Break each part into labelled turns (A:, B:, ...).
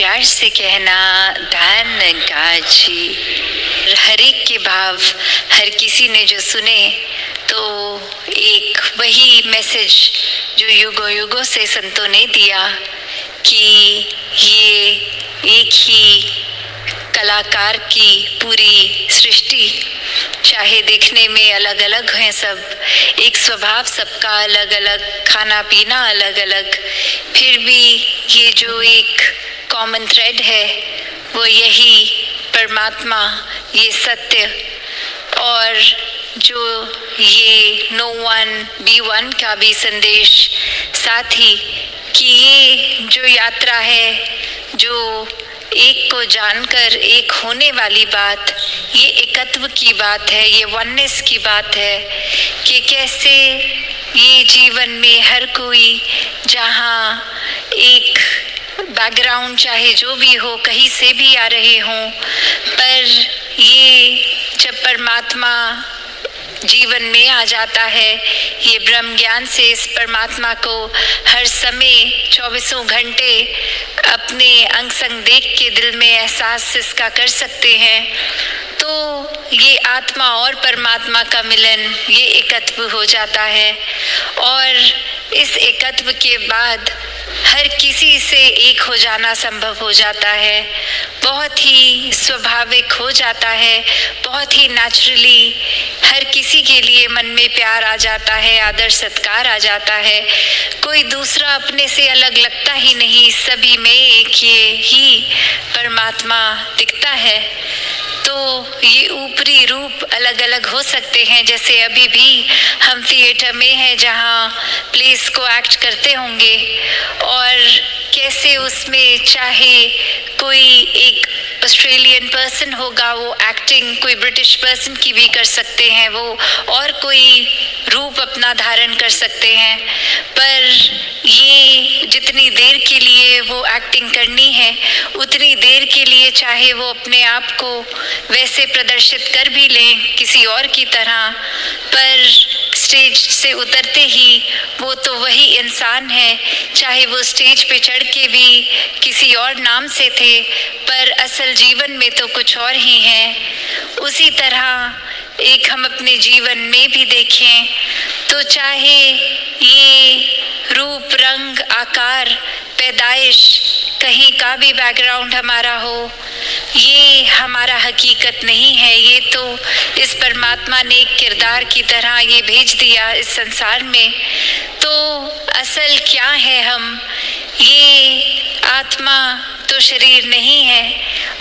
A: प्यार से कहना धन गाजी। हर एक के भाव हर किसी ने जो सुने तो एक वही मैसेज जो युगों युगों से संतों ने दिया कि ये एक ही कलाकार की पूरी सृष्टि, चाहे देखने में अलग अलग हैं सब, एक स्वभाव सबका अलग अलग, खाना पीना अलग अलग, फिर भी ये जो एक कॉमन थ्रेड है वो यही परमात्मा, ये सत्य। और जो ये नो वन बी वन का भी संदेश साथ ही कि ये जो यात्रा है, जो एक को जानकर एक होने वाली बात, ये एकत्व की बात है, ये वननेस की बात है कि कैसे ये जीवन में हर कोई जहाँ एक बैकग्राउंड चाहे जो भी हो, कहीं से भी आ रहे हों, पर ये जब परमात्मा जीवन में आ जाता है, ये ब्रह्म ज्ञान से इस परमात्मा को हर समय 24 घंटे अपने अंग संग देख के दिल में एहसास इसका कर सकते हैं, तो ये आत्मा और परमात्मा का मिलन, ये एकत्व हो जाता है। और इस एकत्व के बाद हर किसी से एक हो जाना संभव हो जाता है, बहुत ही स्वाभाविक हो जाता है, बहुत ही नेचुरली हर किसी के लिए मन में प्यार आ जाता है, आदर सत्कार आ जाता है, कोई दूसरा अपने से अलग लगता ही नहीं, सभी में एक ये ही परमात्मा दिखता है। तो ये ऊपरी रूप अलग अलग हो सकते हैं, जैसे अभी भी हम थिएटर में हैं जहाँ प्लेस को एक्ट करते होंगे, और कैसे उसमें चाहे कोई एक ऑस्ट्रेलियन पर्सन होगा वो एक्टिंग कोई ब्रिटिश पर्सन की भी कर सकते हैं, वो और कोई रूप अपना धारण कर सकते हैं, पर ये जितनी देर के लिए वो एक्टिंग करनी है उतनी देर के लिए चाहे वो अपने आप को वैसे प्रदर्शित कर भी लें किसी और की तरह, पर स्टेज से उतरते ही वो तो वही इंसान है, चाहे वो स्टेज पे चढ़ के भी किसी और नाम से थे पर असल जीवन में तो कुछ और ही है। उसी तरह एक हम अपने जीवन में भी देखें तो चाहे ये रूप रंग आकार पैदाइश कहीं का भी बैकग्राउंड हमारा हो, ये हमारा हकीकत नहीं है, ये तो इस परमात्मा ने एक किरदार की तरह ये भेज दिया इस संसार में। तो असल क्या है हम, ये आत्मा तो शरीर नहीं है,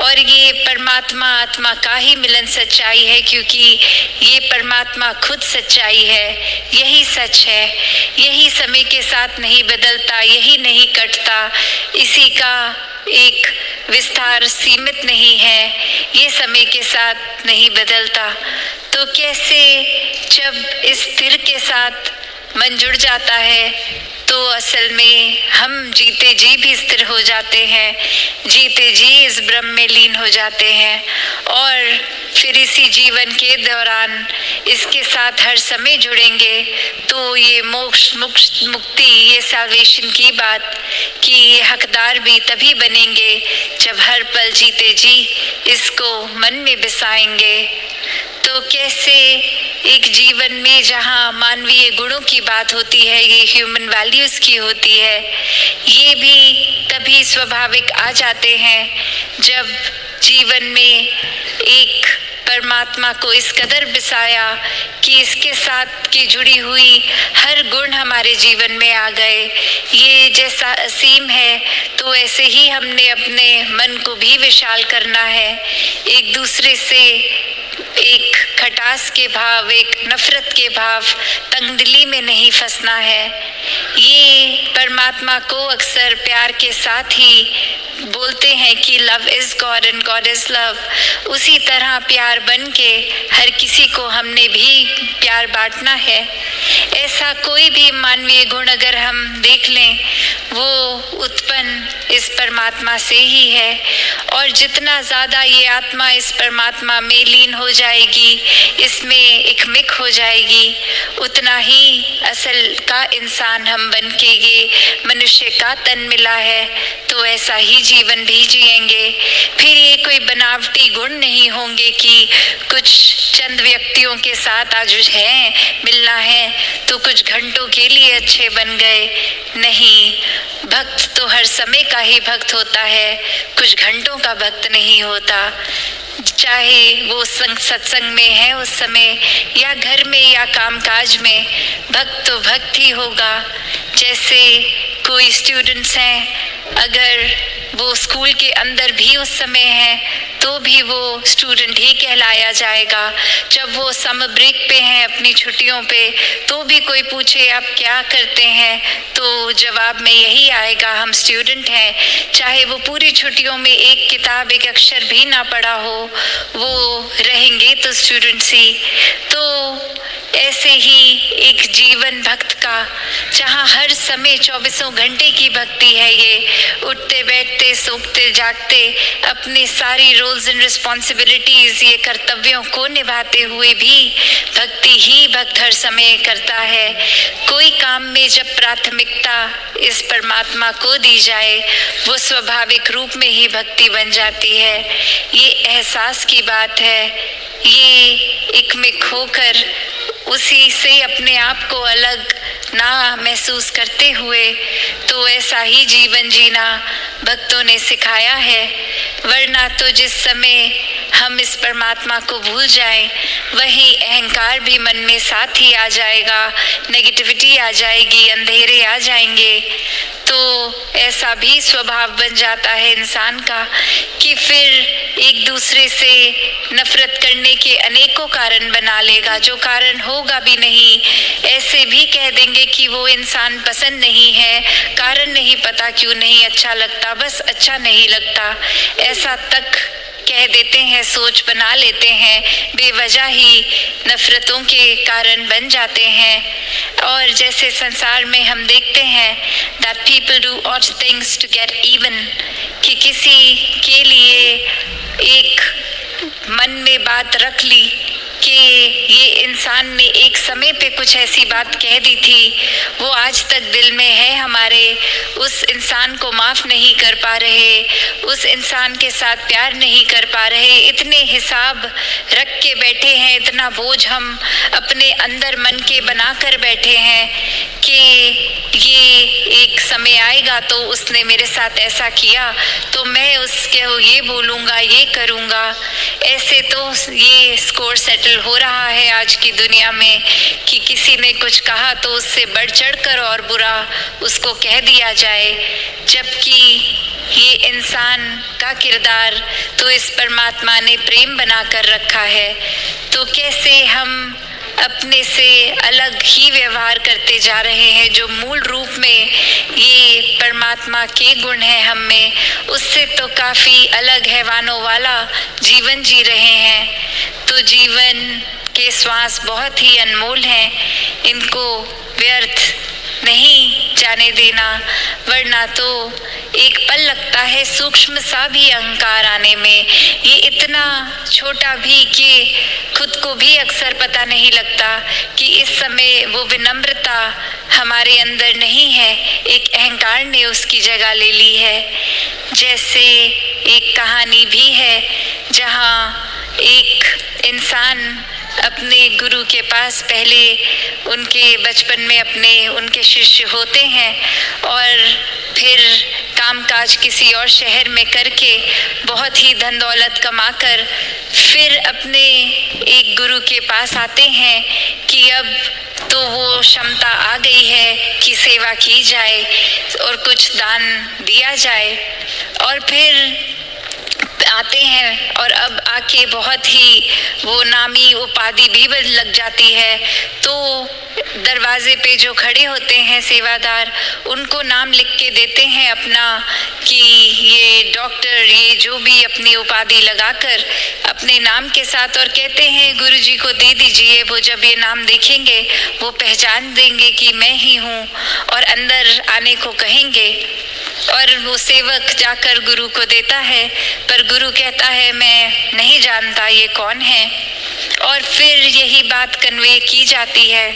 A: और ये परमात्मा आत्मा का ही मिलन सच्चाई है, क्योंकि ये परमात्मा खुद सच्चाई है, यही सच है, यही समय के साथ नहीं बदलता, यही नहीं कटता, इसी का एक विस्तार सीमित नहीं है, ये समय के साथ नहीं बदलता। तो कैसे जब इस स्थिर के साथ मन जुड़ जाता है तो असल में हम जीते जी भी स्थिर हो जाते हैं, जीते जी इस ब्रह्म में लीन हो जाते हैं, और फिर इसी जीवन के दौरान इसके साथ हर समय जुड़ेंगे तो ये मोक्ष मुक्ति, ये सैल्वेशन की बात कि ये हकदार भी तभी बनेंगे जब हर पल जीते जी इसको मन में बसाएंगे। तो कैसे एक जीवन में जहाँ मानवीय गुणों की बात होती है, ये ह्यूमन वैल्यूज़ की होती है, ये भी तभी स्वाभाविक आ जाते हैं जब जीवन में एक परमात्मा को इस कदर बसाया कि इसके साथ की जुड़ी हुई हर गुण हमारे जीवन में आ गए। ये जैसा असीम है तो ऐसे ही हमने अपने मन को भी विशाल करना है, एक दूसरे से एक खटास के भाव, एक नफरत के भाव, तंगदिली में नहीं फंसना है। ये परमात्मा को अक्सर प्यार के साथ ही बोलते हैं कि love is God and God is love. उसी तरह प्यार बन के हर किसी को हमने भी प्यार बांटना है। ऐसा कोई भी मानवीय गुण अगर हम देख लें वो उत्पन्न इस परमात्मा से ही है, और जितना ज़्यादा ये आत्मा इस परमात्मा में लीन हो जाएगी, इसमें एक मिक हो जाएगी, उतना ही असल का इंसान हम बन के ये मनुष्य का तन मिला है तो ऐसा ही जीवन भी जिएंगे। फिर ये कोई बनावटी गुण नहीं होंगे कि कुछ चंद व्यक्तियों के साथ आज है मिलना है तो कुछ घंटों के लिए अच्छे बन गए। नहीं, भक्त तो हर समय का ही भक्त होता है, कुछ घंटों का भक्त नहीं होता। चाहे वो सत्संग में है उस समय या घर में या कामकाज में, भक्त तो भक्त ही होगा। जैसे कोई स्टूडेंट्स हैं, अगर वो स्कूल के अंदर भी उस समय है तो भी वो स्टूडेंट ही कहलाया जाएगा। जब वो समर ब्रेक पे हैं, अपनी छुट्टियों पे, तो भी कोई पूछे आप क्या करते हैं तो जवाब में यही आएगा, हम स्टूडेंट हैं। चाहे वो पूरी छुट्टियों में एक किताब एक अक्षर भी ना पढ़ा हो, वो रहेंगे तो स्टूडेंट्स ही। तो ऐसे ही एक जीवन भक्त का, जहाँ हर समय 24 घंटे की भक्ति है, ये उठते बैठते सोते जागते अपनी सारी रोल्स एंड रिस्पॉन्सिबिलिटीज, ये कर्तव्यों को निभाते हुए भी भक्ति ही भक्त हर समय करता है। कोई काम में जब प्राथमिकता इस परमात्मा को दी जाए, वो स्वाभाविक रूप में ही भक्ति बन जाती है। ये एहसास की बात है, ये एक में खोकर उसी से अपने आप को अलग ना महसूस करते हुए तो ऐसा ही जीवन जीना भक्तों ने सिखाया है। वरना तो जिस समय हम इस परमात्मा को भूल जाएं, वही अहंकार भी मन में साथ ही आ जाएगा, नेगेटिविटी आ जाएगी, अंधेरे आ जाएंगे। तो ऐसा भी स्वभाव बन जाता है इंसान का कि फिर एक दूसरे से नफरत करने के अनेकों कारण बना लेगा, जो कारण होगा भी नहीं। ऐसे भी कह देंगे कि वो इंसान पसंद नहीं है, कारण नहीं पता क्यों नहीं अच्छा लगता, बस अच्छा नहीं लगता, ऐसा तक कह देते हैं, सोच बना लेते हैं, बेवजह ही नफरतों के कारण बन जाते हैं। और जैसे संसार में हम देखते हैं that people do odd things to get even, कि किसी के लिए एक मन में बात रख ली कि ये इंसान ने एक समय पे कुछ ऐसी बात कह दी थी, वो आज तक दिल में है हमारे, उस इंसान को माफ़ नहीं कर पा रहे, उस इंसान के साथ प्यार नहीं कर पा रहे, इतने हिसाब रख के बैठे हैं, इतना बोझ हम अपने अंदर मन के बना कर बैठे हैं कि ये एक समय आएगा तो उसने मेरे साथ ऐसा किया तो मैं उसके ये बोलूँगा, ये करूँगा। ऐसे तो ये स्कोर सेटल हो रहा है आज की दुनिया में कि किसी ने कुछ कहा तो उससे बढ़ चढ़ कर और बुरा उसको कह दिया जाए, जबकि ये इंसान का किरदार तो इस परमात्मा ने प्रेम बना कर रखा है। तो कैसे हम अपने से अलग ही व्यवहार करते जा रहे हैं, जो मूल रूप में ये परमात्मा के गुण हैं हम में, उससे तो काफ़ी अलग हैवानों वाला जीवन जी रहे हैं। तो जीवन के श्वास बहुत ही अनमोल हैं, इनको व्यर्थ नहीं जाने देना, वरना तो एक पल लगता है सूक्ष्म सा भी अहंकार आने में, ये इतना छोटा भी कि खुद को भी अक्सर पता नहीं लगता कि इस समय वो विनम्रता हमारे अंदर नहीं है, एक अहंकार ने उसकी जगह ले ली है। जैसे एक कहानी भी है जहाँ एक इंसान अपने गुरु के पास, पहले उनके बचपन में उनके शिष्य होते हैं और फिर कामकाज किसी और शहर में करके बहुत ही धन दौलत कमाकर फिर अपने एक गुरु के पास आते हैं कि अब तो वो क्षमता आ गई है कि सेवा की जाए और कुछ दान दिया जाए। और फिर आते हैं और अब आके बहुत ही वो नामी उपाधि भी लग जाती है, तो दरवाजे पे जो खड़े होते हैं सेवादार, उनको नाम लिख के देते हैं अपना कि ये डॉक्टर, ये जो भी अपनी उपाधि लगाकर अपने नाम के साथ, और कहते हैं गुरुजी को दे दीजिए। वो जब ये नाम देखेंगे वो पहचान देंगे कि मैं ही हूँ और अंदर आने को कहेंगे। और वो सेवक जाकर गुरु को देता है, पर गुरु कहता है मैं नहीं जानता ये कौन है। और फिर यही बात कन्वे की जाती है।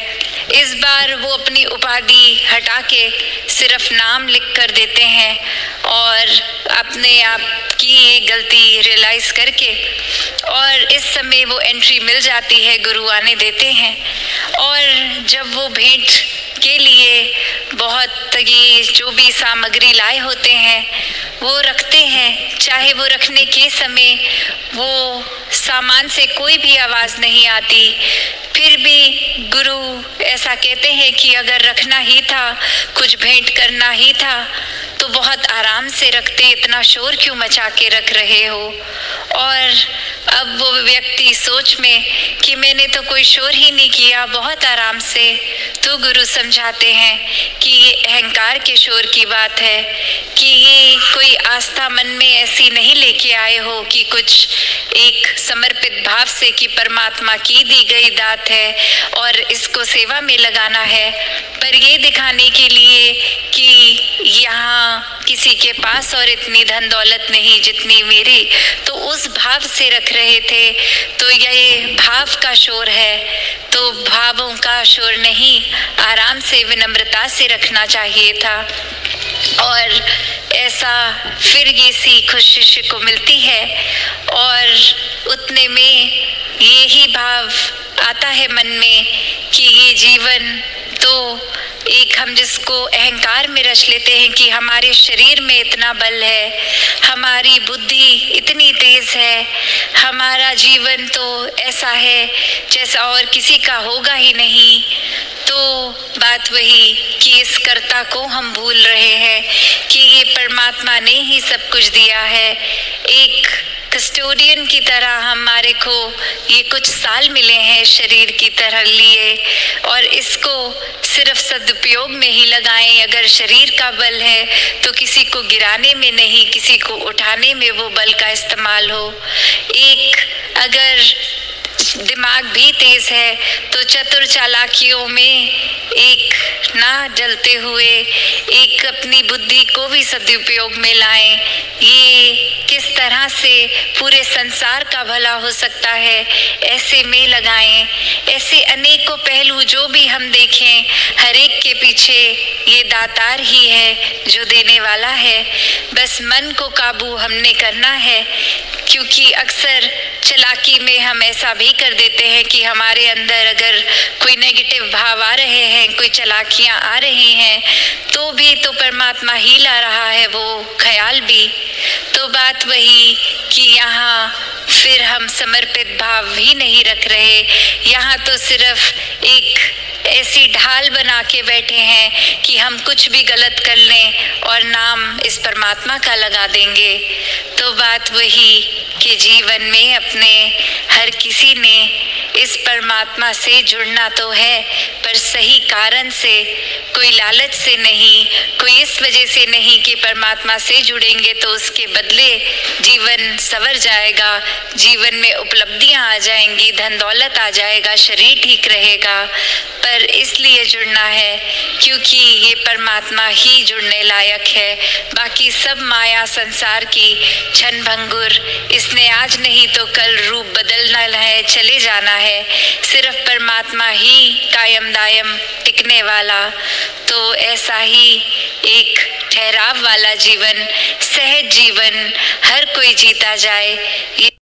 A: इस बार वो अपनी उपाधि हटा के सिर्फ नाम लिख कर देते हैं और अपने आप की ये गलती रियलाइज़ करके, और इस समय वो एंट्री मिल जाती है, गुरु आने देते हैं। और जब वो भेंट के लिए बहुत ये जो भी सामग्री लाए होते हैं वो रखते हैं, चाहे वो रखने के समय वो सामान से कोई भी आवाज़ नहीं आती, फिर भी गुरु ऐसा कहते हैं कि अगर रखना ही था, कुछ भेंट करना ही था तो बहुत आराम से रखते, इतना शोर क्यों मचा के रख रहे हो। और अब वो व्यक्ति सोच में कि मैंने तो कोई शोर ही नहीं किया, बहुत आराम से, तो गुरु समझाते हैं कि ये अहंकार के शोर की बात है, कि ये कोई आस्था मन में ऐसी नहीं लेके आए हो कि कुछ एक समर्पित भाव से कि परमात्मा की दी गई दात है और इसको सेवा में लगाना है, पर ये दिखाने के लिए कि यहाँ किसी के पास और इतनी धन दौलत नहीं जितनी मेरी, तो उस भाव से रख रहे थे। तो ये भाव का शोर है, तो भावों का शोर नहीं, आराम से विनम्रता से रखना चाहिए था। और ऐसा फिर ये सीख उस शिष्य को मिलती है और उतने में ये ही भाव आता है मन में कि ये जीवन तो एक हम जिसको अहंकार में रच लेते हैं कि हमारे शरीर में इतना बल है, हमारी बुद्धि इतनी तेज है, हमारा जीवन तो ऐसा है जैसा और किसी का होगा ही नहीं। तो बात वही कि इस कर्ता को हम भूल रहे हैं कि ये परमात्मा ने ही सब कुछ दिया है। एक कस्टोडियन की तरह हमारे को ये कुछ साल मिले हैं शरीर की तरह लिए, और इसको सिर्फ सदुपयोग में ही लगाएं। अगर शरीर का बल है तो किसी को गिराने में नहीं, किसी को उठाने में वो बल का इस्तेमाल हो। एक अगर दिमाग भी तेज है तो चतुर चालाकियों में एक ना जलते हुए एक अपनी बुद्धि को भी सदुपयोग में लाएं। ये किस तरह से पूरे संसार का भला हो सकता है, ऐसे में लगाएं। ऐसे अनेकों पहलू जो भी हम देखें, हर एक के पीछे ये दातार ही है जो देने वाला है। बस मन को काबू हमने करना है, क्योंकि अक्सर चालाकी में हम ऐसा भी कर देते हैं कि हमारे अंदर अगर कोई नेगेटिव भाव आ रहे हैं, कोई चालाकियां आ रही हैं, तो भी तो परमात्मा ही ला रहा है वो ख्याल भी। तो बात वही कि यहाँ फिर हम समर्पित भाव ही नहीं रख रहे, यहाँ तो सिर्फ एक ऐसी ढाल बना के बैठे हैं कि हम कुछ भी गलत कर लें और नाम इस परमात्मा का लगा देंगे। तो बात वही कि जीवन में अपने हर किसी ने इस परमात्मा से जुड़ना तो है, पर सही कारण से, कोई लालच से नहीं, कोई इस वजह से नहीं कि परमात्मा से जुड़ेंगे तो उसके बदले जीवन संवर जाएगा, जीवन में उपलब्धियां आ जाएंगी, धन दौलत आ जाएगा, शरीर ठीक रहेगा। पर इसलिए जुड़ना है क्योंकि ये परमात्मा ही जुड़ने लायक है। बाकी सब माया संसार की क्षण भंगुर, इसने आज नहीं तो कल रूप बदलना है, चले जाना है। सिर्फ परमात्मा ही कायम दायम टिकने वाला। तो ऐसा ही एक ठहराव वाला जीवन, सहज जीवन हर कोई जीता जाए।